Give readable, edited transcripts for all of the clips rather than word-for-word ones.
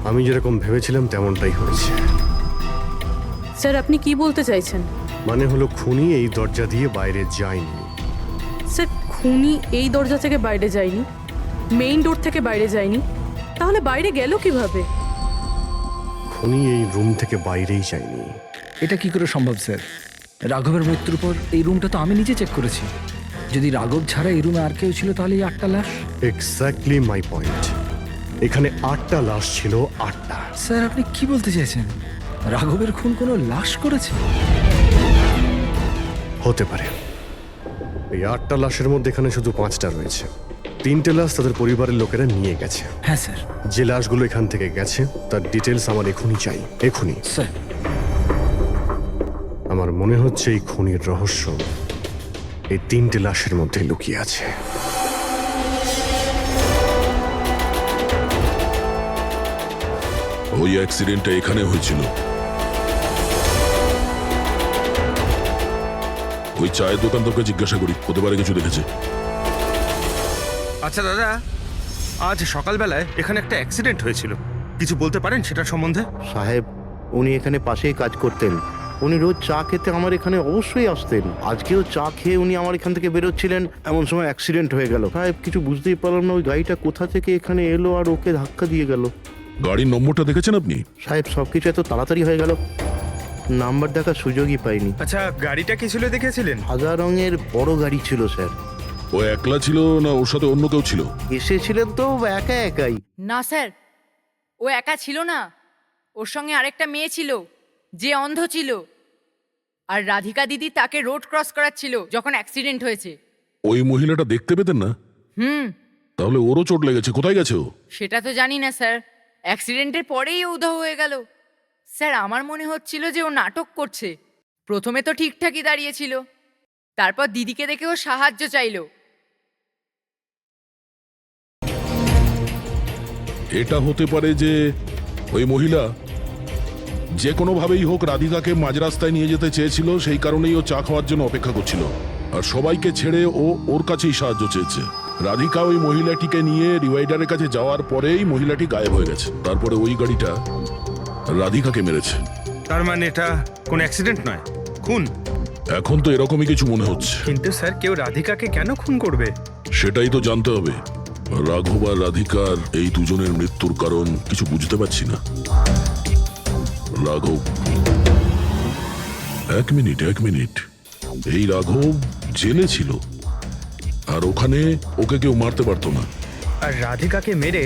আমি যেরকম ভেবেছিলাম তেমনটাই হয়েছে। স্যার আপনি কি বলতে চাইছেন? মানে হলো খুনি এই দরজা দিয়ে বাইরে যায়নি। স্যার খুনি এই দরজা থেকে বাইরে যায়নি, মেইন ডোর থেকে বাইরে যায়নি, তাহলে বাইরে গেল কিভাবে? খুনি এই রুম থেকে বাইরেই যায়নি। এটা কি করে সম্ভব স্যার? রাঘবের মৃত্যুর পর এই রুমটা তো আমি নিজে চেক করেছি। যদি রাঘব ছাড়া এই রুমে আর কেউ ছিল তাহলে এই 8টা লাশ। Exactly my point. এখানে 8টা লাশ ছিল, 8টা। স্যার আপনি কি বলতে চাইছেন? রাঘবের খুন কোনো লাশ করেছে? হতে পারে। এই 8টা লাশের মধ্যে এখানে শুধু 5টা রয়েছে। 3টে লাশ তাদের পরিবারের লোকেরা নিয়ে গেছে। হ্যাঁ স্যার। যে লাশগুলো এখান থেকে গেছে তার ডিটেলস আমার এখনই চাই, এখনই। স্যার আমার মনে হচ্ছে এই খুনির রহস্য এই 3টে লাশের মধ্যে লুকিয়ে আছে। ওই অ্যাক্সিডেন্টটা এখানে হয়েছিল। ওই চায়ের দোকানদারকে জিজ্ঞাসা করি, হতে পারে কিছু দেখেছে। আচ্ছা দাদা, আজ সকালবেলায় এখানে একটা অ্যাক্সিডেন্ট হয়েছিল, কিছু বলতে পারেন সেটার সম্বন্ধে? সাহেব, উনি এখানে পাশেই কাজ করতেন। উনি রোজ চা খেতে আমার এখানে অবশ্যই আসতেন। আজকেও চা খেয়ে উনি আমার এখান থেকে বেরোচ্ছিলেন, এমন সময় অ্যাক্সিডেন্ট হয়ে গেল। সাহেব কিছু বুঝতেই পারলাম না ওই গাড়িটা কোথা থেকে এখানে এলো আর ওকে ধাক্কা দিয়ে গেল। গাড়ির নম্বরটা দেখেছেন আপনি? সাহেব সবকিছু এত তাড়াতাড়ি হয়ে গেল, নাম্বার দেখার সুযোগই পাইনি। আচ্ছা গাড়িটা কি ছিল দেখেছিলেন? সাদা রঙের বড় গাড়ি ছিল স্যার। ও একলা ছিল না ওর সাথে অন্য কেউ ছিল? এসেছিলেন তো একা একাই। না স্যার, ও একা ছিল না, ওর সঙ্গে আরেকটা মেয়ে ছিল যে অন্ধ ছিল, আর রাধিকা দিদি তাকে রোড ক্রস করাচ্ছিল যখন অ্যাক্সিডেন্ট হয়েছে। ওই মহিলাটা দেখতে পেতেন না? তাহলে ওরও চোট লেগেছে, কোথায় গেছে ও? সেটা তো জানি না স্যার, অ্যাক্সিডেন্টের পরেই ও উধাও হয়ে গেল। স্যার আমার মনে হচ্ছিল যে ও নাটক করছে। প্রথমে তো ঠিকঠাকই দাঁড়িয়েছিল, তারপর দিদিকে দেখে ও সাহায্য চাইলো। এটা হতে পারে যে ওই মহিলা যে কোনোভাবেই হোক রাধিকাকে মাঝ রাস্তায় নিয়ে যেতে চেয়েছিল, সেই কারণেই ও চা খাওয়ার জন্য অপেক্ষা করছিল, আর সবাইকে ছেড়ে ও ওর কাছেই সাহায্য চেয়েছে। রাধিকা ওই মহিলাটিকে নিয়ে ডিভাইডারের কাছে যাওয়ার পরেই মহিলাটি গায়েব হয়ে গেছে। তারপরে ওই গাড়িটা রাধিকাকে মেরেছে। তার মানে এটা কোন অ্যাক্সিডেন্ট নয়, খুন? এখন তো এরকমই কিছু মনে হচ্ছে। কিন্তু স্যার কেউ রাধিকাকে কেন খুন করবে? সেটাই তো জানতে হবে। রাঘব আর রাধিকার এই দুজনের মৃত্যুর কারণ কিছু বুঝতে পারছি না। রাঘব, এক মিনিট, এই রাঘব জেলে ছিল, আর ওখানে ওকে কেউ মারতে পারতো না। আর রাধিকাকে মেরে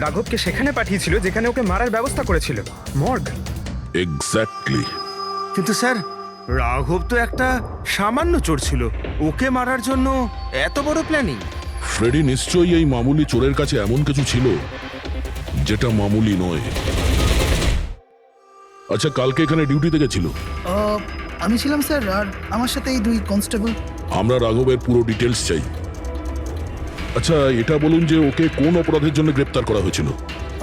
রাঘবকে সেখানে পাঠিয়েছিল যেখানে ওকে মারার ব্যবস্থা করেছিল, মর্গ। এক্স্যাক্টলি। কিন্তু স্যার রাঘব তো একটা সামান্য চোর ছিল, ওকে মারার জন্য এত বড় প্ল্যানিং? ফ্রেডি নিশ্চয়ই এই মামুলি চোরের কাছে এমন কিছু ছিল যেটা মামুলি নয়। আচ্ছা, কালকে এখানে ডিউটিতে গেছিল? আমি ছিলাম স্যার, আর আমার সাথে এই 2 কনস্টেবল। আমরা রাঘবের পুরো ডিটেলস চাই। আচ্ছা এটা বলুন যে ওকে কোন অপরাধের জন্য গ্রেপ্তার করা হয়েছিল?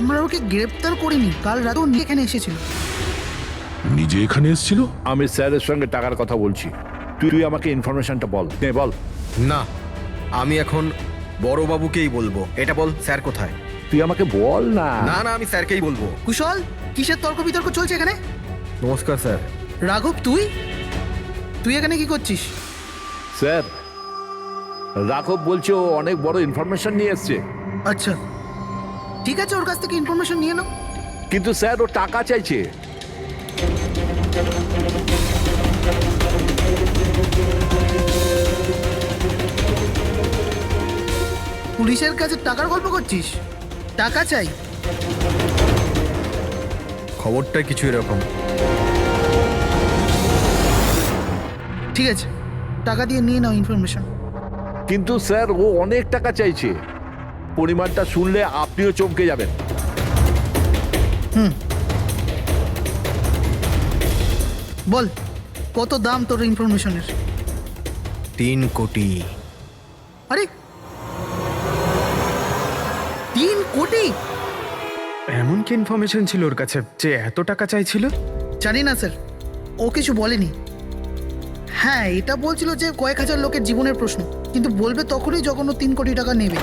আমরা ওকে গ্রেপ্তার করিনি, কাল রাতেও এখানে এসেছিল। নিজে এখানে এসেছিল? আমি স্যারের সঙ্গে টাকার কথা বলছি, তুই আমাকে ইনফরমেশনটা বল। বল। না, আমি এখন বড়বাবুকেই বলবো। এটা বল, স্যার কোথায়? তুই আমাকে বল না। না না, আমি স্যারকেই বলবো। কুশল, কিসের তর্ক বিতর্ক চলছে এখানে? নমস্কার স্যার। রাঘব, তুই এখানে কি করছিস? স্যার, রাঘব বলছে ও অনেক বড় ইনফরমেশন নিয়ে এসছে। আচ্ছা ঠিক আছে, ওর কাছ থেকে ইনফরমেশন নিয়ে নাও। কিন্তু স্যার ও টাকা চাইছে। পুলিশের কাছে টাকার গল্প করছিস? টাকা চাই? খবরটা কিছু এরকম। ঠিক আছে, টাকা দিয়ে নিয়ে নাও ইনফরমেশন। কিন্তু স্যার ও অনেক টাকা চাইছে, পরিমাণটা শুনলে আপনিও চমকে যাবেন। বল, কত দাম তোর ইনফরমেশনের? 3 কোটি। আরে 3 কোটি? এমন কি ইনফরমেশন ছিল ওর কাছে যে এত টাকা চাইছিল? জানি না স্যার, ও কিছু বলেনি। হ্যাঁ, এটা বলছিল যে কয়েক হাজার লোকের জীবনের প্রশ্ন, কিন্তু বলবে তখনই যখন ও 3 কোটি টাকা নেবে।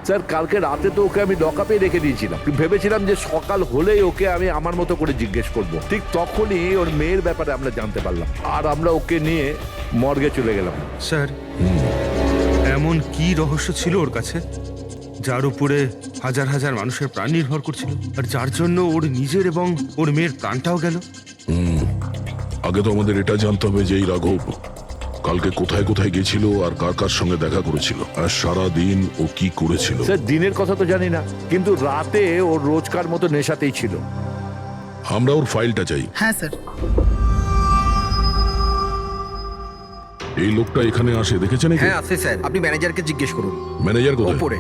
স্যার কালকে রাতে তো ওকে আমি লকআপে রেখে দিয়েছিলাম, ভেবেছিলাম যে সকাল হলেই ওকে আমি আমার মতো করে জিজ্ঞেস করব। ঠিক তখনই ওর মেয়ের ব্যাপারে আমরা জানতে পারলাম, আর আমরা ওকে নিয়ে মর্গে চলে গেলাম। স্যার, এমন কি রহস্য ছিল ওর কাছে যার উপরে হাজার হাজার মানুষের প্রাণ নির্ভর করছিল, আর যার জন্য ওর নিজের এবং ওর মেয়ের প্রাণটাও গেল? আগে তো আমাদের এটা জানতে হবে যে এই রাঘব কালকে কোথায় কোথায় গেছিল আর কার কার সঙ্গে দেখা করেছিল, আর সারা দিন ও কি করেছিল। স্যার দিনের কথা তো জানি না, কিন্তু রাতে ওর রোজকার মতো নেশাতেই ছিল। আমরা ওর ফাইলটা চাই। হ্যাঁ স্যার। এই লোকটা এখানে আসে দেখেছেন? হ্যাঁ আছে স্যার, আপনি ম্যানেজারকে জিজ্ঞেস করুন। ম্যানেজার কোথায়? ওপরে।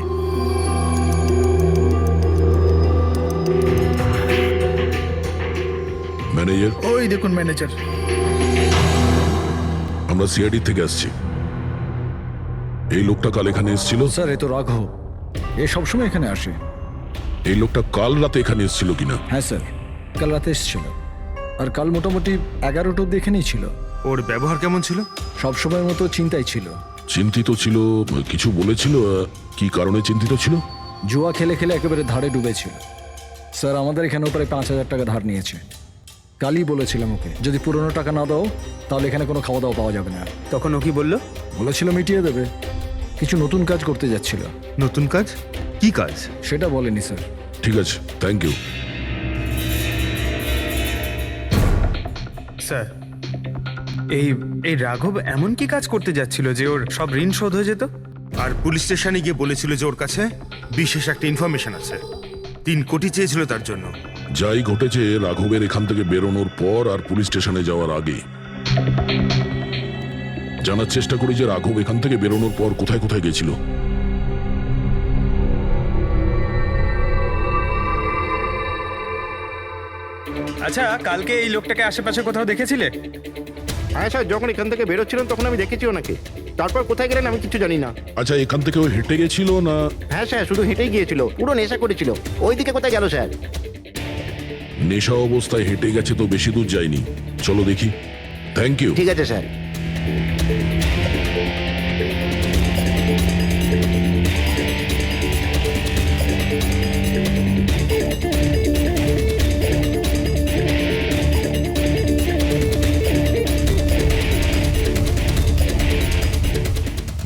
ম্যানেজার? ওই দেখুন ম্যানেজার। আমরা সিআইডি থেকে আসছি। এই লোকটা কাল এখানে এসেছিল? স্যার এ তো রাঘব, এ সবসময় এখানে আসে। এই লোকটা কাল রাতে এখানে এসেছিল কিনা? হ্যাঁ স্যার, কাল রাতে এসেছিল, আর কাল মোটামুটি 11টা অব্দি এখানেই ছিল। ওর ব্যবহার কেমন ছিল? সবসময়ের মতো চিন্তায় ছিল। চিন্তিত ছিল? কিছু বলেছিল? কি কারণে চিন্তিত ছিল? জুয়া খেলে খেলে একেবারে ধারে ডুবেছিল। স্যার আমাদের এখানেও প্রায় 5,000 টাকা ধার নিয়েছে। কালই বলেছিলাম ওকে, যদি পুরনো টাকা না দাও তাহলে এখানে কোনো খাওয়া দাওয়া পাওয়া যাবে না। তখন ও কি বললো? বলেছিল মিটিয়ে দেবে, কিছু নতুন কাজ করতে যাচ্ছিল। নতুন কাজ? কি কাজ? সেটা বলেনি স্যার। ঠিক আছে, থ্যাংক ইউ। স্যার, এই রাঘব এমন কি কাজ করতে যাচ্ছিল যে ওর সব ঋণ শোধ হয়ে যেত? আর পুলিশ স্টেশনে গিয়ে বলেছিল যে ওর কাছে বিশেষ একটা ইনফরমেশন আছে, 3 কোটি চেয়েছিল তার জন্য। যাই ঘটেছে রাঘবের এখান থেকে বেরোনোর পর আর পুলিশ স্টেশনে যাওয়ার আগে জানার চেষ্টা করি যে রাঘব এখান থেকে বেরোনোর পর কোথায় কোথায় গেছিল। আচ্ছা, কালকে এই লোকটাকে আশেপাশে কোথাও দেখেছিলে? হ্যাঁ স্যার, যখন এখান থেকে বেরোচ্ছিলেন তখন আমি দেখেছি ওনাকে। তারপর কোথায় গেলেন আমি কিছু জানি না। আচ্ছা, এখান থেকে ও হেঁটে গেছিল না? হ্যাঁ স্যার, শুধু হেঁটেই গিয়েছিল, পুরো নেশা করেছিল। ওইদিকে কোথায় গেল স্যার? নেশা অবস্থায় হেঁটে গেছে তো বেশি দূর যায়নি। চলো দেখি। Thank you. ঠিক আছে স্যার।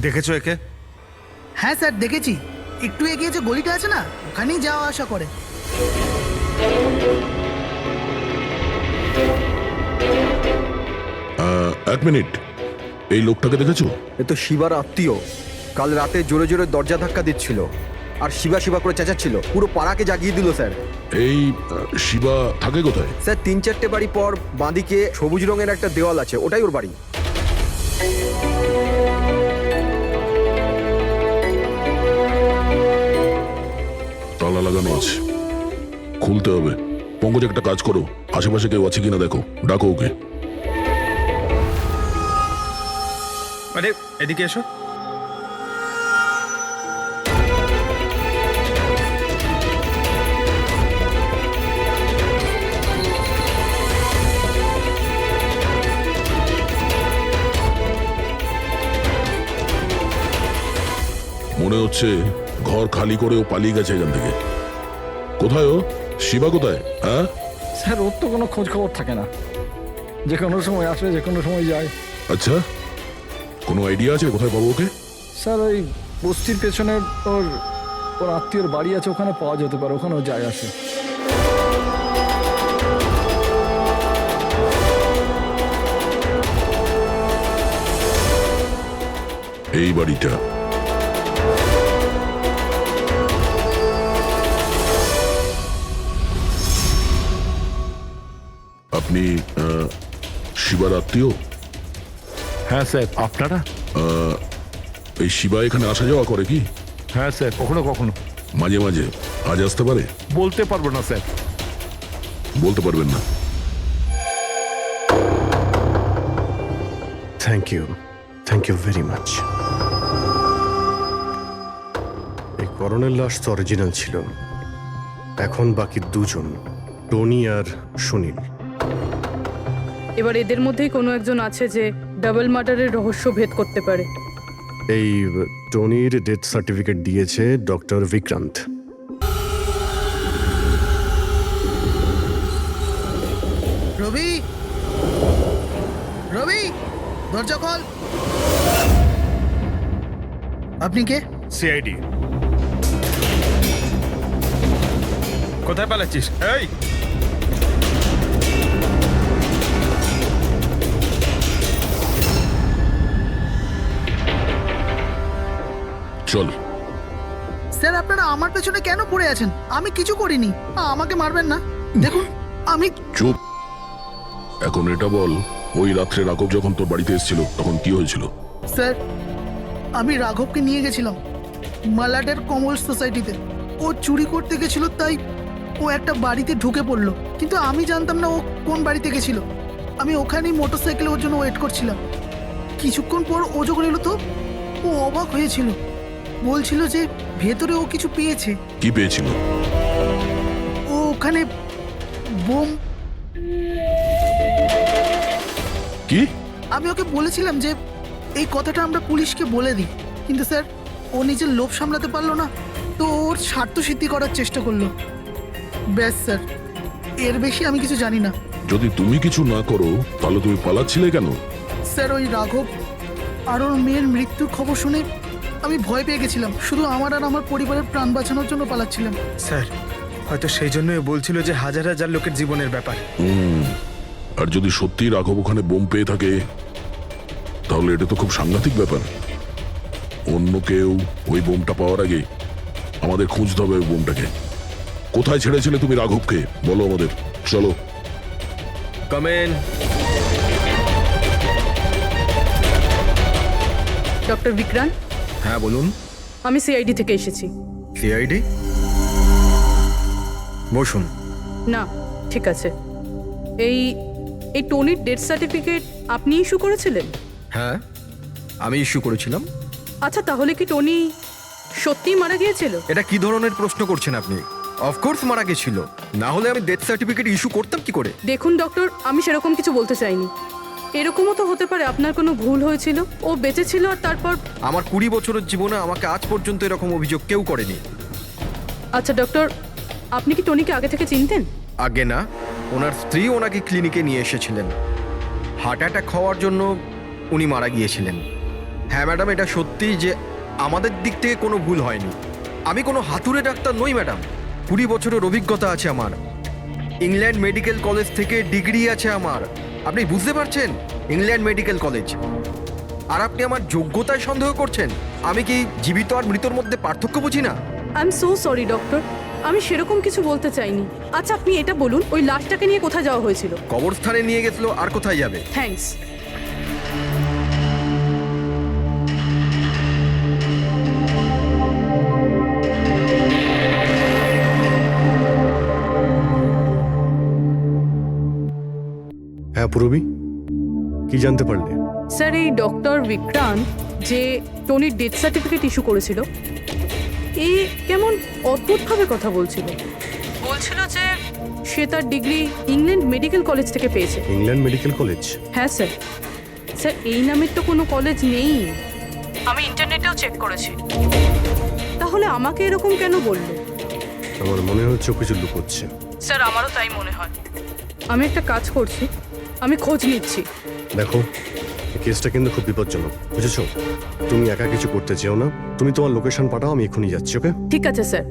দেখেছো একে? হ্যাঁ স্যার দেখেছি, একটু এগিয়ে যে গলিটা আছে না, ওখানেই যাওয়া আসা করে। এক মিনিট, এই লোকটাকে দেখেছো? এ তো শিবার আত্মীয়। কাল রাতে জোরে জোরে দরজা ধাক্কা দিচ্ছিল আর শিবা শিবা করে চেঁচাচ্ছিল, পুরো পাড়াকে জাগিয়ে দিল স্যার। এই শিবা থাকে কোথায়? স্যার 3-4টে বাড়ি পর বাঁদিকে সবুজ রঙের একটা দেওয়াল আছে, ওটাই ওর বাড়ি। তালা লাগানো আছে, খুলতে হবে। পঙ্কজ একটা কাজ করো, আশেপাশে কেউ আছে কিনা দেখো, ডাকো ওকে। আরে এদিকে এসো। মনে হচ্ছে ঘর খালি করে ও পালিয়ে গেছে এখান থেকে। কোথায় ও? শিবা কোথায়? হ্যাঁ স্যার ওর তো কোনো খোঁজ খবর থাকে না, যে কোনো সময় আসে, যে কোনো সময় যায়। আচ্ছা, কোনো আইডিয়া আছে কোথায় পাবো ওকে? স্যার ওই বস্তির পেছনে ওর ওর আত্মীয়র বাড়ি আছে, ওখানে পাওয়া যেতে পারে, ওখানেও যায় আসে। এই বাড়িটা। আপনি শিবার আত্মীয়? হ্যাঁ স্যার। আপনারা? এই শিবা এখানে আসা যাওয়া করে কি? হ্যাঁ স্যার, কখনো কখনো। মাঝে মাঝে? আজ আসতে পারে? বলতে পারবো না স্যার। বলতে পারবেন না? Thank you very much. এই করণের লাশ তো অরিজিনাল ছিল, এখন বাকি 2 জন, টনি আর সুনীল। এবার এদের মধ্যেই কোনো একজন আছে যে ডাবল মার্ডারের রহস্য ভেদ করতে পারে। এই টনির ডেথ সার্টিফিকেট দিয়েছে ডক্টর বিক্রান্ত। রবি, রবি, দরজা খোল। আপনি কে? সিআইডি। কোথায় পালাচ্ছিস? এই চল। স্যার, আপনারা আমার পেছনে কেন পড়ে আছেন? আমি কিছু করিনি। আমাকে মারবেন না। দেখুন, আমি চুপ। এখন এটা বল, ওই রাত্রে রাঘব যখন তোর বাড়িতে এসেছিল তখন কি হয়েছিল? স্যার, আমি রাঘবকে নিয়ে গেছিলাম মালাডের কমল সোসাইটিতে। ও চুরি করতে গেছিল, তাই ও একটা বাড়িতে ঢুকে পড়লো। কিন্তু আমি জানতাম না ও কোন বাড়িতে গেছিল। আমি ওখানেই মোটরসাইকেলে ওর জন্য ওয়েট করছিলাম। কিছুক্ষণ পর ও যখন এলো তো ও অবাক হয়েছিল। বলছিল যে ভেতরে ও কিছু পেয়েছে। কি পেয়েছিল? ও ওখানে বোম। কি? আমি ওকে বলেছিলাম যে এই কথাটা আমরা পুলিশকে বলে দিই, কিন্তু স্যার ও নিজের লোভ সামলাতে পারলো না, তো ওর স্বার্থ সিদ্ধি করার চেষ্টা করলো। ব্যাস স্যার, এর বেশি আমি কিছু জানি না। যদি তুমি কিছু না করো তাহলে তুমি পালাচ্ছিলে কেন? স্যার, ওই রাঘব আর ওর মেয়ের মৃত্যুর খবর শুনে আমি ভয় পেয়ে গেছিলাম। শুধু আমার আর আমার পরিবারের প্রাণ বাঁচানোর জন্য পালাচ্ছিলাম। স্যার, হয়তো সেই জন্যই বলছিল যে হাজার হাজার লোকের জীবনের ব্যাপার। আর যদি সত্যি রাঘব ওখানে বোম পেয়ে থাকে তাহলে এটা তো খুব সাংঘাতিক ব্যাপার। অন্য কেউ ওই বোমটা পাওয়ার আগে আমাদের খুঁজতে হবে ওই বোমটাকে। কোথায় ছেড়েছিলে তুমি রাঘবকে বলো আমাদের। চলো। কামেন। ডক্টর বিক্রান্ত, হ্যাঁ বলুন। আমি সিআইডি থেকে এসেছি। সিআইডি? বসুন। না, ঠিক আছে। এই এই টনির ডেথ সার্টিফিকেট আপনি ইস্যু করেছিলেন? হ্যাঁ, আমি ইস্যু করেছিলাম। আচ্ছা, তাহলে কি টনি সত্যিই মারা গিয়েছিল? এটা কি ধরনের প্রশ্ন করছেন আপনি? অফকোর্স মারা গেছিল, না হলে আমি ডেথ সার্টিফিকেট ইস্যু করতাম কি করে? দেখুন ডক্টর, আমি সেরকম কিছু বলতে চাইনি। এরকমও তো হতে পারে আপনার কোনো ভুল হয়েছিল, ও বেঁচে ছিল আর তারপর। আমার 20 বছরের জীবনে আমাকে আজ পর্যন্ত এরকম অভিযোগ কেউ করেনি। আচ্ছা ডক্টর, আপনি কি টনিকে আগে থেকে চিনতেন? আগে না, ওনার স্ত্রী ওনাকে ক্লিনিকে নিয়ে এসেছিলেন। হার্ট অ্যাটাক হওয়ার জন্য উনি মারা গিয়েছিলেন। হ্যাঁ ম্যাডাম, এটা সত্যি যে আমাদের দিক থেকে কোনো ভুল হয়নি। আমি কোনো হাতুড়ে ডাক্তার নই ম্যাডাম। 20 বছরের অভিজ্ঞতা আছে আমার। ইংল্যান্ড মেডিকেল কলেজ থেকে ডিগ্রি আছে আমার। আপনি বুঝতে পারছেন? England medical college. আর আপনি আমার যোগ্যতায় সন্দেহ করছেন? আমি কি জীবিত আর মৃতর মধ্যে পার্থক্য বুঝি না? I am so sorry doctor, আমি সেরকম কিছু বলতে চাইনি। আচ্ছা, আপনি এটা বলুন, ওই লাশটাকে নিয়ে কোথায় যাওয়া হয়েছিল? কবরস্থানে নিয়ে গেছিল, আর কোথায় যাবে? থ্যাঙ্কস। হ্যাঁ পুরবি, কি জানতে পারলে? স্যার, এই ডক্টর বিক্রান্ত যে টনির ডেথ সার্টিফিকেট ইস্যু করেছিল, এ কেমন অদ্ভুতভাবে কথা বলছিল। বলছিল যে সে তার ডিগ্রি ইংল্যান্ড মেডিকেল কলেজ থেকে পেয়েছে। England medical college? হ্যাঁ স্যার। স্যার, এই নামের তো কোনো কলেজ নেই। আমি ইন্টারনেটেও চেক করেছি। তাহলে আমাকে এরকম কেন বললো? আমার মনে হচ্ছে ও কিছু লুকোচ্ছে। স্যার, আমারও তাই মনে হয়। আমি একটা কাজ করছি, আমি খোঁজ নিচ্ছি। দেখো, এই কেসটা কিন্তু খুব বিপজ্জনক, বুঝেছো? তুমি একা কিছু করতে চেও না। তুমি তোমার লোকেশন পাঠাও, আমি এক্ষুনি যাচ্ছি। ওকে? ঠিক আছে স্যার।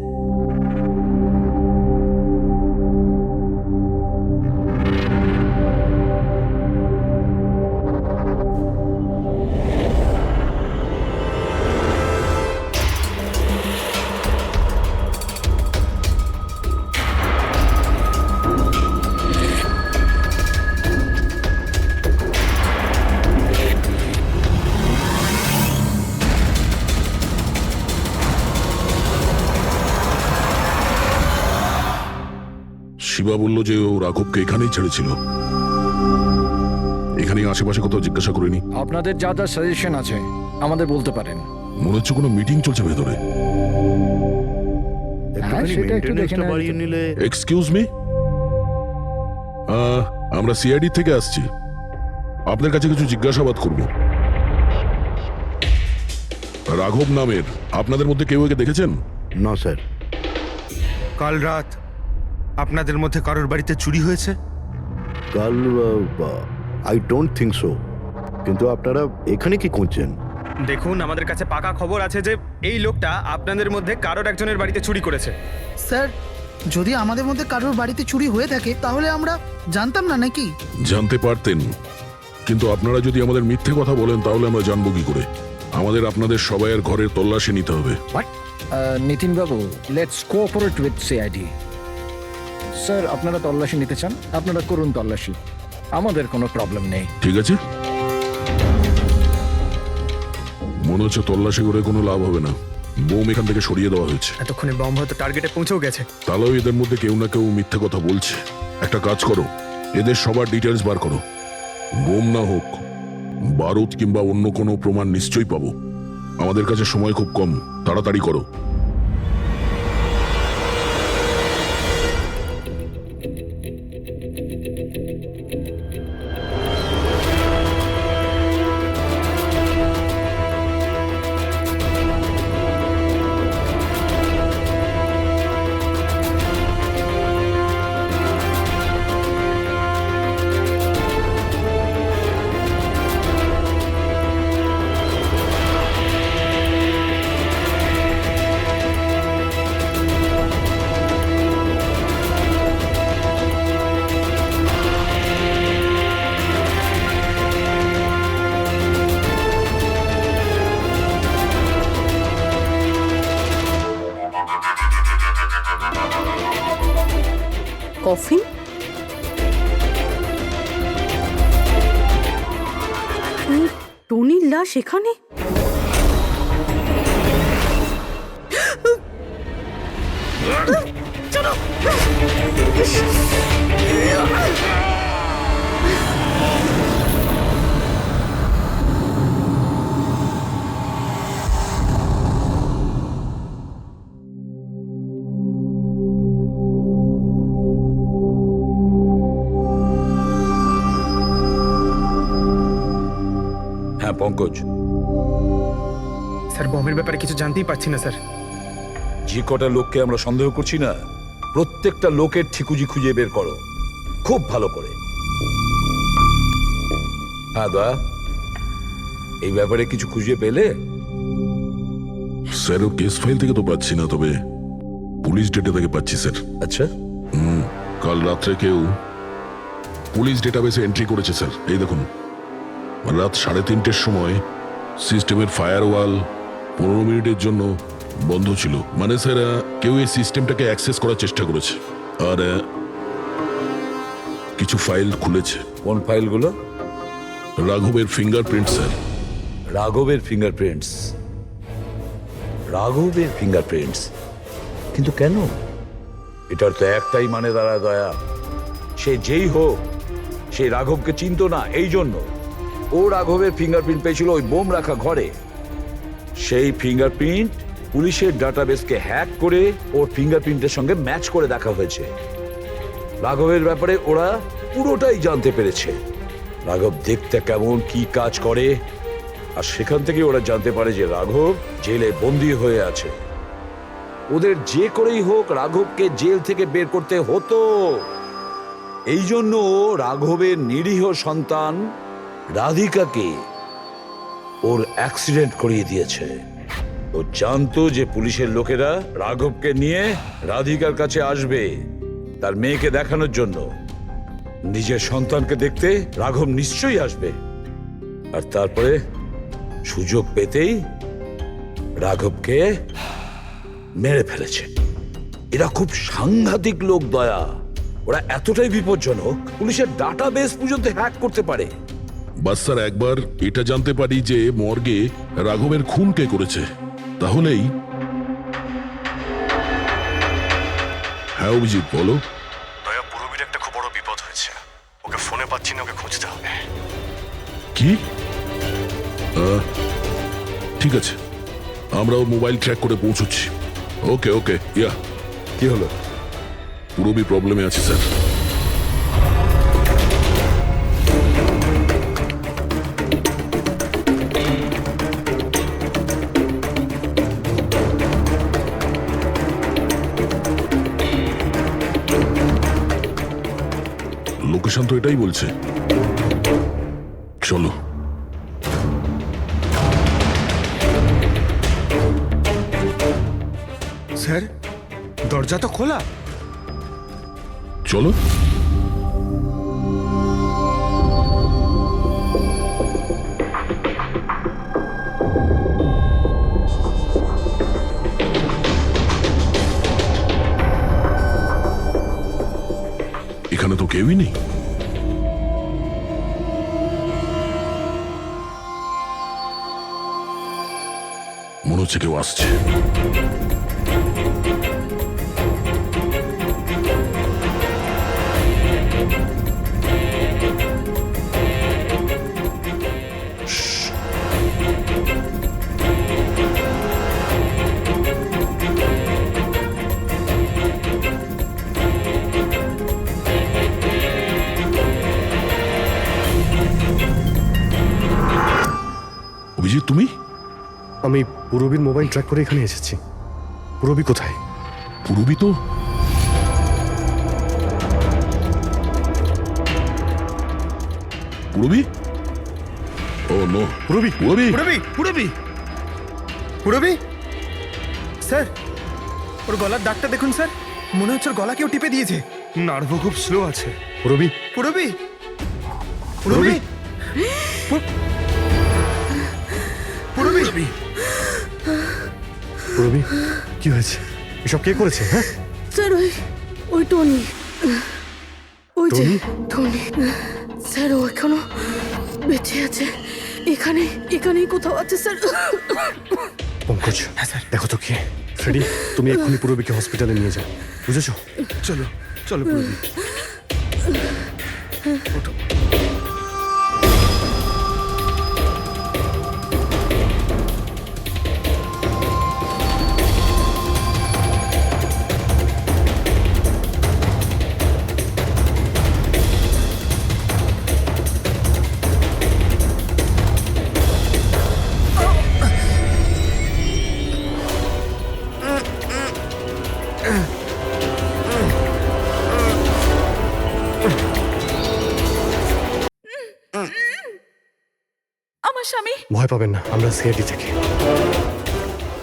শিবা বলল যে ও রাঘবকে এখানেই ছেড়েছিল। এখানে আশেপাশে কোথাও জিজ্ঞাসা করিনি? আপনাদের যা যা সাজেশন আছে আমাদের বলতে পারেন। মনে হচ্ছে কোনো মিটিং চলছে ভেতরে। হ্যাঁ, সেটা একটু দেখে মেইনটেনেন্সটা নেওয়া বাড়িয়ে যেত। নিলে। এক্সকিউজ মি, আমরা সিআইডি থেকে আসছি। আপনার কাছে কিছু জিজ্ঞাসাবাদ করব। রাঘব নামের আপনাদের মধ্যে কেউ একে দেখেছেন? না স্যার। কাল রাত আপনাদের মধ্যে কারোর বাড়িতে চুরি হয়েছে? কাল আই ডোন্ট থিঙ্ক সো। কিন্তু আপনারা এখানে কি খুঁজছেন? দেখুন, আমাদের কাছে পাকা খবর আছে যে এই লোকটা আপনাদের মধ্যে কারোর একজনের বাড়িতে চুরি করেছে। স্যার, যদি আমাদের মধ্যে কারোর বাড়িতে চুরি হয়ে থাকে তাহলে আমরা জানতাম না নাকি? জানতে পারতেন, কিন্তু আপনারা যদি আমাদের মিথ্যে কথা বলেন তাহলে আমরা জানবো কি করে? আমাদের আপনাদের সবাইয়ের ঘরের তল্লাশি নিতে হবে। নিতিন বাবু, let's cooperate with CID. Sir, আপনারা তল্লাশি নিতে চান, আপনারা করুন তল্লাশি, আমাদের কোনো প্রবলেম নেই। ঠিক আছে, মনে হচ্ছে তল্লাশি করে কোনো লাভ হবে না। বোম এখান থেকে সরিয়ে দেওয়া হয়েছে। এতক্ষণে বম্ব হয়তো টার্গেটে পৌঁছেও গেছে। তাহলেও এদের মধ্যে কেউ না কেউ মিথ্যে কথা বলছে। একটা কাজ করো, এদের সবার ডিটেলস বার করো। বোম না হোক, বারুদ কিংবা অন্য কোনো প্রমাণ নিশ্চয়ই পাবো। আমাদের কাছে সময় খুব কম, তাড়াতাড়ি করো। কফিন? টনির লাশ এখানে? হ্যাঁ পঙ্কজ, স্যার, বমের ব্যাপারে কিছু জানতেই পারছি না স্যার। যে কটা লোককে আমরা সন্দেহ করছি না, প্রত্যেকটা লোকের ঠিকুজি খুঁজে বের করো খুব ভালো করে। হ্যাঁ দয়া, এই ব্যাপারে কিছু খুঁজে পেলে? স্যার, ওর কেস ফাইল থেকে তো পাচ্ছি না, তবে পুলিশ ডেটা থেকে পাচ্ছি স্যার। আচ্ছা, কাল রাত্রে কেউ পুলিশ ডেটাবেসে এন্ট্রি করেছে স্যার। এই দেখুন, রাত 3:30-র সময় সিস্টেমের ফায়ারওয়াল 15 মিনিটের জন্য বন্ধ ছিল। মানে স্যার, কেউ এই সিস্টেমটাকে অ্যাক্সেস করার চেষ্টা করেছে আর কিছু ফাইল খুলেছে। কোন ফাইলগুলো? রাঘবের ফিঙ্গারপ্রিন্ট স্যার। রাঘবের ফিঙ্গারপ্রিন্টস? রাঘবের ফিঙ্গারপ্রিন্টস? কিন্তু কেন? এটার তো একটাই মানে দাঁড়ায় দয়া, সে যেই হোক সে রাঘবকে চিনতো না, এই জন্য ও রাঘবের ফিঙ্গারপ্রিন্ট পেয়েছিল ওই বোম রাখা ঘরে। সেই ফিঙ্গারপ্রিন্ট পুলিশের ডাটাবেসকে হ্যাক করে ওর ফিঙ্গারপ্রিন্টের সঙ্গে ম্যাচ করে দেখা হয়েছে। রাঘবের ব্যাপারে ওরা পুরোটাই জানতে পেরেছে, রাঘব দেখতে কেমন, কি কাজ করে, আর সেখান থেকে ওরা জানতে পারে যে রাঘব জেলে বন্দী হয়ে আছে। ওদের যে করেই হোক রাঘবকে জেল থেকে বের করতে হতো। এই জন্য রাঘবের নিরীহ সন্তান রাধিকাকে ওর অ্যাক্সিডেন্ট করিয়ে দিয়েছে। ও জানতো যে পুলিশের লোকেরা রাঘবকে নিয়ে রাধিকার কাছে আসবে তার মেয়েকে দেখানোর জন্য। নিজের সন্তানকে দেখতে রাঘব নিশ্চয়ই আসবে, আর তারপরে সুযোগ পেতেই রাঘবকে মেরে ফেলেছে। এরা খুব সাংঘাতিক লোক দয়া, ওরা এতটাই বিপজ্জনক পুলিশের ডাটাবেস পর্যন্ত হ্যাক করতে পারে। বাস স্যার, একবার এটা জানতে পারি যে মর্গে রাঘবের খুন কে করেছে, তাহলেই। হ্যাঁ অভিজিৎ, বলো। দয়া, পুরবীর একটা খুব বড় বিপদ হয়েছে, ওকে ফোনে পাচ্ছি না, ওকে খুঁজতে হবে। কি? ঠিক আছে, আমরা ওর মোবাইল ট্র্যাক করে পৌঁছচ্ছি। ওকে ওকে, ইয়া। কি হলো? পুরবী প্রবলেমে আছে স্যার। লোকেশন তো এটাই বলছে। চলো। স্যার দরজা তো খোলা। চলো। এখানে তো কেউই নেই। মনে হচ্ছে কেউ আসছে। অভিজিৎ, তুমি? আমি পুরবীর মোবাইল ট্র্যাক করে এখানে এসেছি। পুরবী কোথায়? পুরবী তো পুরবী? ও নো, পুরবী! পুরবী! পুরবী পুরবী পুরবী স্যার, ওর গলার দাগটা দেখুন স্যার, মনে হচ্ছে ওর গলা কেউ টিপে দিয়েছে। নার্ভও খুব স্লো আছে। পুরবী! পুরবী পুরবী পুরবী পুরবী, কি হয়েছে? এসব কে করেছে? হ্যাঁ, স্যার ওই টনি, ওই যে টনি? টনি স্যার, ও এখনো বেঁচে আছে। এখানেই কোথাও আছে স্যার। পঙ্কজ, দেখো তো কে। ফ্রেডি, তুমি এক্ষুনি পুরবীকে হসপিটালে নিয়ে যাও, বুঝেছো? চলো চলো পুরবী। আমার স্বামী। ভয় পাবেন না, আমরা সিআইডি থেকে।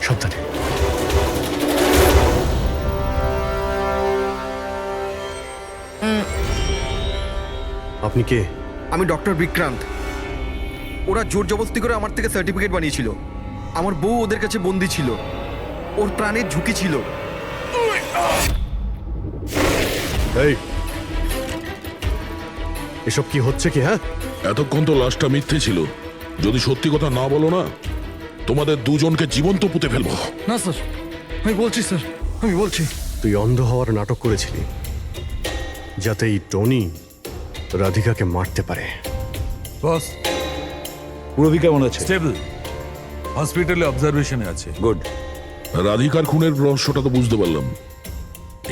সাবধানে। আপনি কে? আমি ডক্টর বিক্রান্ত। ওরা জোর জবরদস্তি করে আমার থেকে সার্টিফিকেট বানিয়েছিল। আমার বউ ওদের কাছে বন্দি ছিল, ওর প্রাণের ঝুঁকি ছিল। এই, এসব কি হচ্ছে কি? হ্যাঁ, এতক্ষণ তো লাশটা মিথ্যে ছিল। যদি সত্যি কথা না বলো না, তোমাদের দুজনকে জীবন্ত পুঁতে ফেলবো। না স্যার, আমি বলছি স্যার, আমি বলছি। তুই অন্ধ হওয়ার নাটক করেছিলি যাতে এই টনি রাধিকাকে মারতে পারে। বস, পুরবী কেমন আছে? স্টেবল, হসপিটালে অবজারভেশনে আছে। গুড। রাধিকার খুনের রহস্যটা তো বুঝতে পারলাম।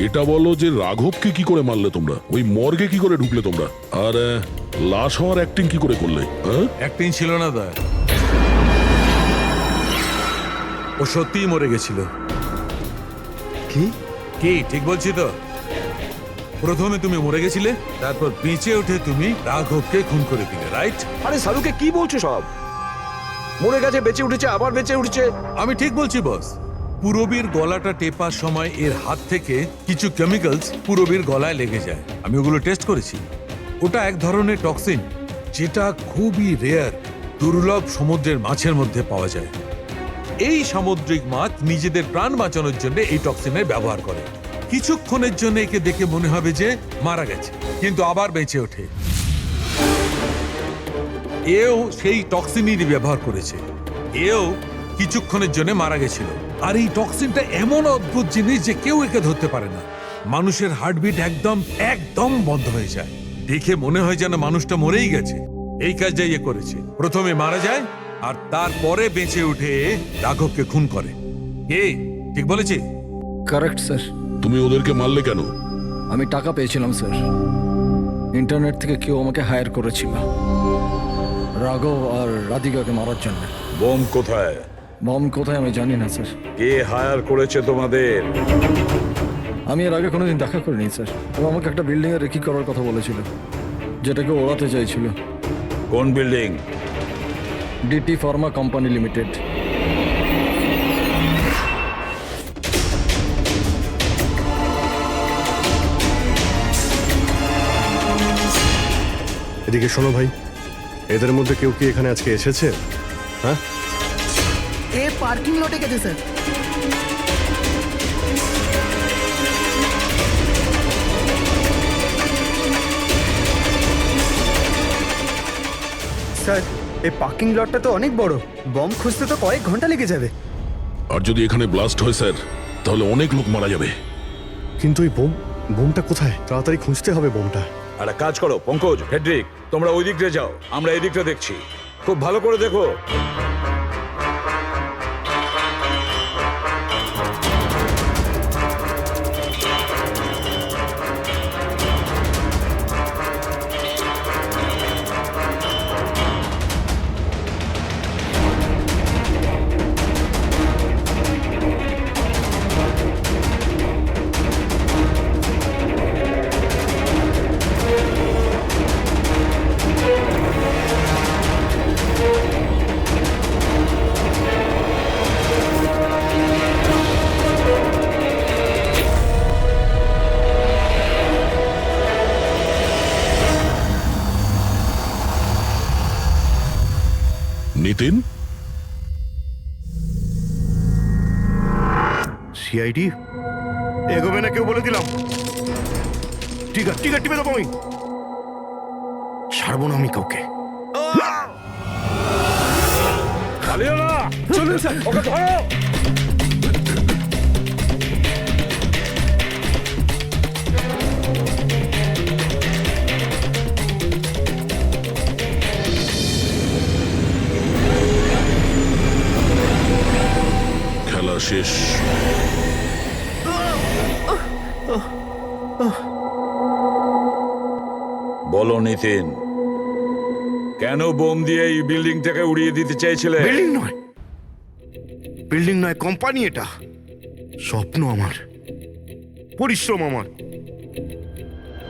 এটা বলো যে রাঘবকে কি করে মারলে তোমরা? ওই মর্গে কি করে ঢুকলে তোমরা? আর লাশ হওয়ার অ্যাক্টিং কি করে করলে? হ্যাঁ, অ্যাক্টিং ছিল না দা, ও সত্যিই মরে গেছিল। কি? কি ঠিক বলছি তো? প্রথমে তুমি মরে গেছিলে, তারপর বেঁচে উঠে তুমি রাঘবকে খুন করে দিলে, রাইট? আরে সালুকে কি বলছো সব? মরে গেছে, বেঁচে উঠেছে, আবার বেঁচে উঠছে। আমি ঠিক বলছি বস। পুরবীর গলাটা টেপার সময় এর হাত থেকে কিছু কেমিক্যালস পুরবীর গলায় লেগে যায়। আমি ওগুলো টেস্ট করেছি। ওটা এক ধরনের টক্সিন, যেটা খুবই রেয়ার, দুর্লভ সমুদ্রের মাছের মধ্যে পাওয়া যায়। এই সামুদ্রিক মাছ নিজেদের প্রাণ বাঁচানোর জন্য এই টক্সিনের ব্যবহার করে। কিছুক্ষণের জন্য একে দেখে মনে হবে যে মারা গেছে, কিন্তু আবার বেঁচে ওঠে। এও সেই টক্সিনেরই ব্যবহার করেছে। এও কিছুক্ষণের জন্য মারা গেছিল। আর এই টক্সিনটা এমন অদ্ভুত জিনিস যে কেউ একে ধরতে পারে না। মানুষের হার্টবিট একদম বন্ধ হয়ে যায়। দেখে মনে হয় যেন মানুষটা মরেই গেছে। এই কাজটা ইয়ে করেছে, প্রথমে মারা যায় আর তারপরে বেঁচে উঠে রাঘবকে খুন করে। ঠিক বলেছি? Correct sir. তুমি ওদেরকে মারলে কেন? আমি টাকা পেয়েছিলাম স্যার। ইন্টারনেট থেকে কেউ আমাকে হায়ার করেছিল রাঘব আর রাধিকাকে মারার জন্য। বোম কোথায়? বম কোথায় আমি জানি না স্যার। কে হায়ার করেছে তোমাদের? আমি এর আগে কোনোদিন দেখা করিনি স্যার। ও আমাকে একটা বিল্ডিংয়ে রেকি করার কথা বলেছিল। যেটাকে ওড়াতে চাইছিল। কোন building? DT pharma company limited. এদিকে শোনো ভাই, এদের মধ্যে কেউ কি এখানে আজকে এসেছে? হ্যাঁ, এ পার্কিং লটে গেছে স্যার। স্যার এই পার্কিং লটটা তো অনেক বড়, বম খুঁজতে তো কয়েক ঘন্টা লেগে যাবে। আর যদি এখানে ব্লাস্ট হয় স্যার, তাহলে অনেক লোক মারা যাবে। কিন্তু এই বোমটা কোথায়? তাড়াতাড়ি খুঁজতে হবে বোমটা। আর এক কাজ করো পঙ্কজ, হেড্রিক, তোমরা ওই দিকটা যাও, আমরা এই দিকটা দেখছি। খুব ভালো করে দেখো। নিতিন, সিআইডি এগোবে না কেউ বলে দিলাম। ঠিক আছে টিপে দেবো আমি, ছাড়বো না আমি কাউকে। পালিও না, চলুন স্যার, ওকে ধরো। খেলা শেষ। বলো নিতিন, কেন বোম দিয়ে এই বিল্ডিংটাকে উড়িয়ে দিতে চাইছিলে? বিল্ডিং নয় কোম্পানি, এটা স্বপ্ন আমার, পরিশ্রম আমার।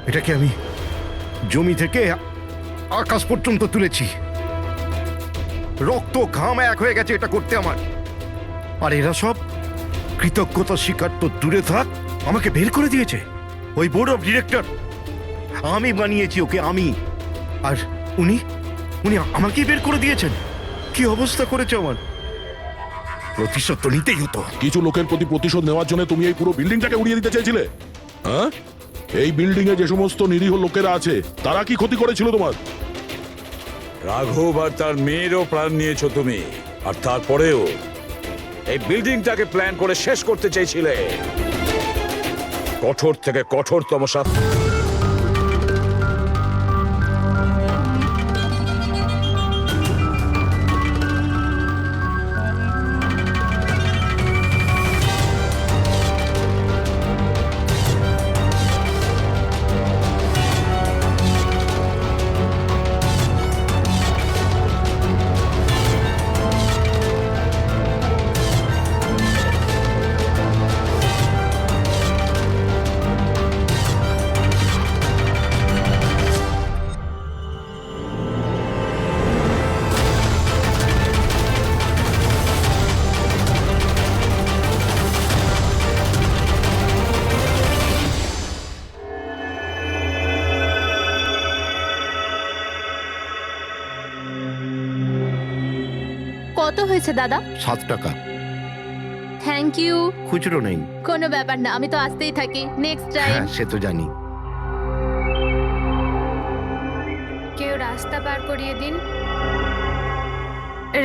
এটাকে আমি জমি থেকে আকাশ পর্যন্ত তুলেছি, রক্ত ঘাম এক হয়ে গেছে এটা করতে আমার। আর এরা সব কৃতজ্ঞতা স্বীকার তো দূরে থাক, আমাকে বের করে দিয়েছে ওই বোর্ড অফ ডিরেক্টর। আমি বানিয়েছি ওকে, আমি। আর উনি উনি আমাকেই বের করে দিয়েছেন। কি অবস্থা করেছে আমার! প্রতিশোধ তো নিতেই হতো। কিছু লোকের প্রতি প্রতিশোধ নেওয়ার জন্য তুমি এই পুরো বিল্ডিংটাকে উড়িয়ে দিতে চেয়েছিলে? হ্যাঁ, এই বিল্ডিং এ যে সমস্ত নিরীহ লোকেরা আছে তারা কি ক্ষতি করেছিল তোমার? রাঘব আর তার মেয়েরও প্রাণ নিয়েছো তুমি, আর তারপরেও এই বিল্ডিংটাকে প্ল্যান করে শেষ করতে চাইছিলে। কঠোর থেকে কঠোরতম শাস্তি। কত হয়েছে দাদা? 7 টাকা। Thank you. খুচরো নেই। কোনো ব্যাপার না, আমি তো আসতেই থাকি। Next time. হ্যাঁ সে তো জানি। কেউ রাস্তা পার করিয়ে দিন,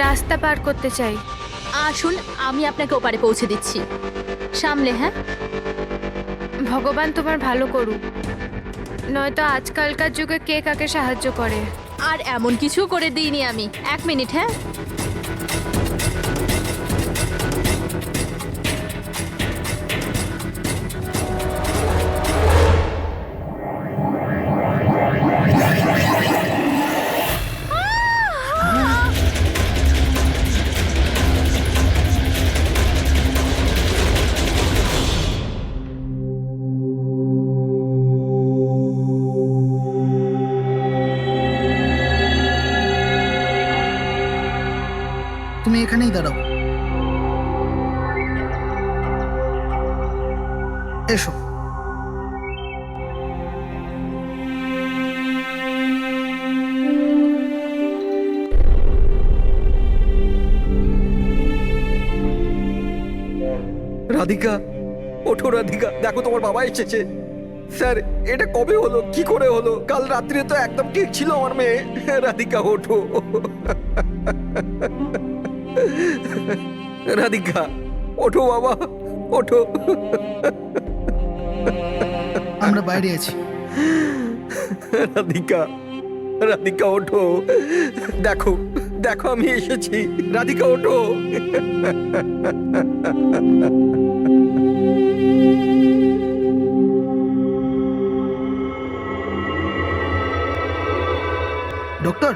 রাস্তা পার করতে চাই। আসুন, আমি আপনাকে ওপারে পৌঁছে দিচ্ছি। সামলে, হ্যাঁ? ভগবান তোমার ভালো করুক, নয়তো আজকালকার যুগে কে কাকে সাহায্য করে। আর এমন কিছু করে দিইনি আমি। 1 মিনিট, হ্যাঁ? এখানেই দাঁড়াও। এসো। রাধিকা, ওঠো রাধিকা, দেখো তোমার বাবা এসেছে। স্যার, এটা কবে হলো, কি করে হলো? কাল রাত্রে তো একদম ঠিক ছিল আমার মেয়ে। রাধিকা ওঠো। রাধিকা ওঠো বাবা, ওঠো। আমরা বাইরে আছি। রাধিকা, রাধিকা ওঠো, দেখো দেখো আমি এসেছি। রাধিকা ওঠো। ডক্টর,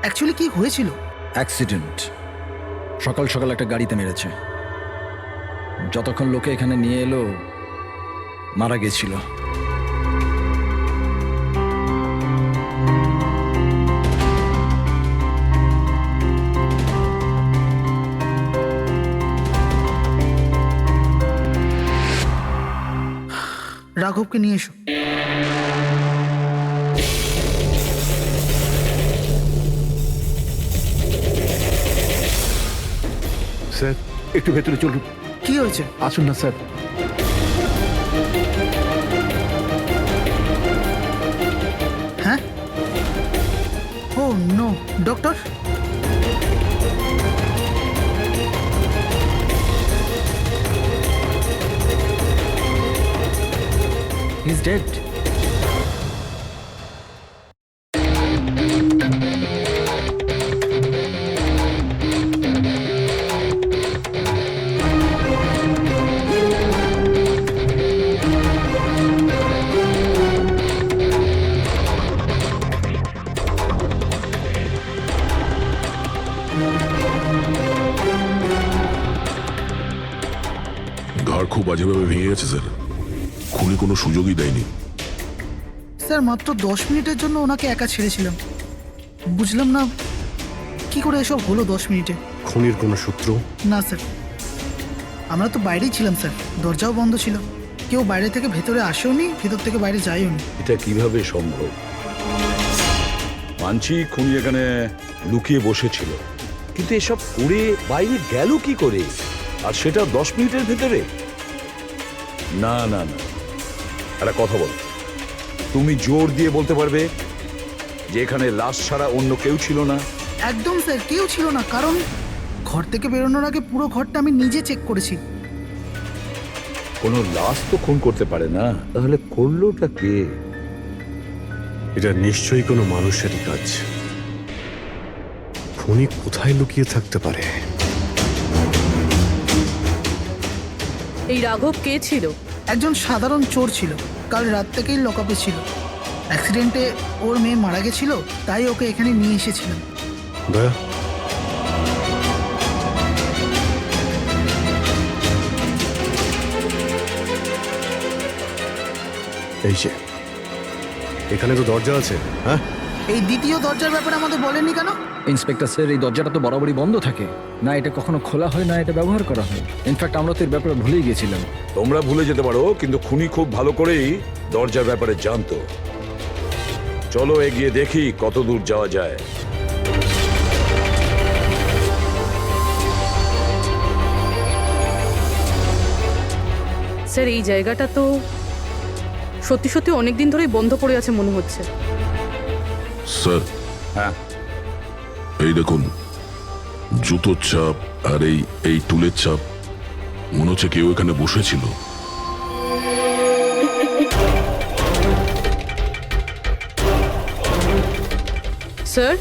অ্যাকচুয়ালি কি হয়েছিল? অ্যাক্সিডেন্ট। সকাল সকাল একটা গাড়িতে মেরেছে। যতক্ষণ লোকে এখানে নিয়ে এলো মারা গেছিল। রাঘবকে নিয়ে এসো। স্যার, একটু ভেতরে চলুন। কি হয়েছে? আসুন না স্যার। হ্যাঁ? Oh no, doctor. He is dead. ঘাড় খুব বাজেভাবে ভেঙে গেছে স্যার। খুনি কোনো সুযোগই দেয়নি। স্যার, মাত্র 10 মিনিটের জন্য ওনাকে একা ছেড়েছিলাম। বুঝলাম না কি করে এসব হলো 10 মিনিটে। খুনির কোনো সূত্র? না স্যার, আমরা তো বাইরেই ছিলাম স্যার, দরজাও বন্ধ ছিল। কেউ বাইরে থেকে ভেতরে আসেওনি, ভেতর থেকে বাইরে যায়ও নি। এটা কিভাবে সম্ভব? মানছি খুনি এখানে লুকিয়ে বসেছিল, কিন্তু এসব করে বাইরে গেল কি করে, আর সেটা 10 মিনিটের ভেতরে? না না না, একটা কথা বল, তুমি জোর দিয়ে বলতে পারবে যে এখানে লাশ ছাড়া অন্য কেউ ছিল না? একদম স্যার, কেউ ছিল না। কারণ ঘর থেকে বেরোনোর আগে পুরো ঘরটা আমি নিজে চেক করেছি। কোনো লাশ তো খুন করতে পারে না, তাহলে করলোটা কে? এটা নিশ্চয়ই কোনো মানুষেরই কাজ। খুনি কোথায় লুকিয়ে থাকতে পারে? এই রাঘব কে ছিল? একজন সাধারণ চোর ছিল, কাল রাত থেকেই লকআপে ছিল। অ্যাক্সিডেন্টে ওর মেয়ে মারা গেছিল, তাই ওকে এখানে নিয়ে এসেছিলাম। দয়া, এই যে এখানে তো দরজা আছে। হ্যাঁ, এই দ্বিতীয় দরজার ব্যাপারে আমাদের বলেননি কেন? ইন্সপেক্টর স্যার, এই দরজাটা তো বরাবরই বন্ধ থাকে, না এটা কখনো খোলা হয় না এটা ব্যবহার করা হয়। ইনফ্যাক্ট আমরা তো এর ব্যাপারে ভুলেই গেছিলাম। তোমরা ভুলে যেতে পারো, কিন্তু খুনি খুব ভালো করেই দরজার ব্যাপারে জানতো। চলো এগিয়ে দেখি কত দূর যাওয়া যায়। স্যার, এই জায়গাটা তো সত্যি সত্যি অনেক দিন ধরেই বন্ধ পড়ে আছে মনে হচ্ছে। স্যার, হ্যাঁ, এই দেখুন, জুতোর ছাপ আর এই টুলের ছাপ। মনে হচ্ছে কেউ এখানে বসেছিল। স্যার,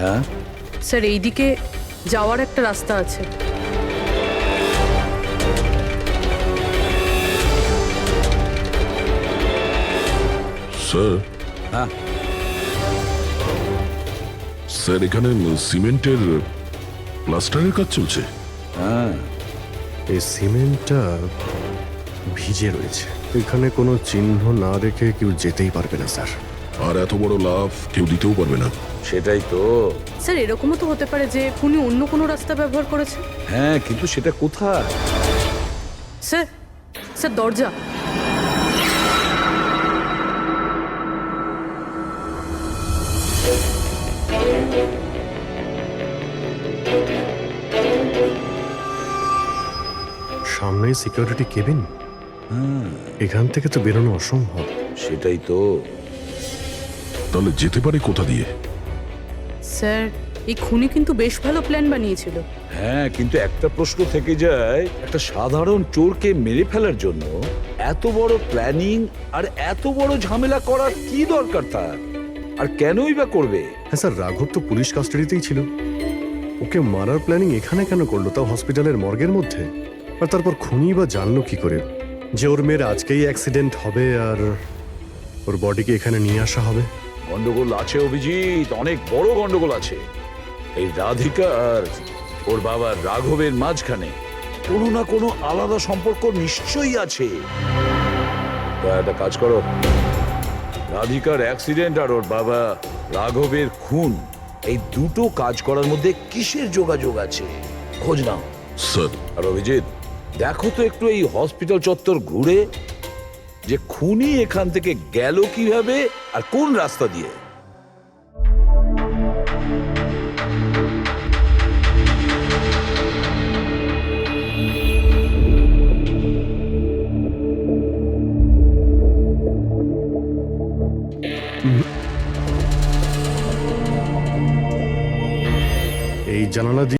হ্যাঁ, স্যার এইদিকে যাওয়ার একটা রাস্তা আছে। স্যার, হ্যাঁ, স্যার এখানে সিমেন্টের প্লাস্টারের কাজ চলছে। হ্যাঁ, এই সিমেন্টটা ভিজে রয়েছে। এখানে কোনো চিহ্ন না রেখে কেউ যেতেই পারবে না স্যার। আর এত বড় লাভ কেউ দিতেও পারবে না। সেটাই তো। স্যার এরকমও তো হতে পারে যে উনি অন্য কোনো রাস্তা ব্যবহার করেছে। হ্যাঁ, কিন্তু সেটা কোথায়? স্যার স্যার দরজা। সামনেই সিকিউরিটি কেবিন, এখান থেকে তো বেরোনো অসম্ভব। সেটাই তো। তাহলে যেতে পারে কোথা দিয়ে? স্যার এই খুনি কিন্তু বেশ ভালো প্ল্যান বানিয়েছিল। হ্যাঁ, কিন্তু একটা প্রশ্ন থেকে যায়, একটা সাধারণ চোরকে মেরে ফেলার জন্য এত বড় প্ল্যানিং আর এত বড় ঝামেলা করার কি দরকার তার? আর কেনই বা করবে? হ্যাঁ স্যার, রাঘব তো পুলিশ কাস্টাডিতেই ছিল। ওকে মারার প্ল্যানিং এখানে কেন করলো, তাও হসপিটালের মর্গের মধ্যে? আর তারপর খুনি বা জানলো কি করে যে ওর মেয়ের আজকেই অ্যাক্সিডেন্ট হবে আর ওর বডিকে এখানে নিয়ে আসা হবে? গন্ডগোল আছে অভিজিৎ, অনেক বড় গন্ডগোল আছে। এই রাধিকা আর ওর বাবা রাঘবের মাঝখানে কোনো না কোনো আলাদা সম্পর্ক নিশ্চয়ই আছে। তা একটা কাজ করো, রাধিকার অ্যাক্সিডেন্ট আর ওর বাবা রাঘবের খুন, এই দুটো কাজ করার মধ্যে কিসের যোগাযোগ আছে খোঁজ নাও। স্যার। আর অভিজিৎ, দেখো তো একটু এই হসপিটাল চত্বর ঘুরে যে খুনি এখান থেকে গেল কিভাবে আর কোন রাস্তা দিয়ে। এই জানালা দিয়ে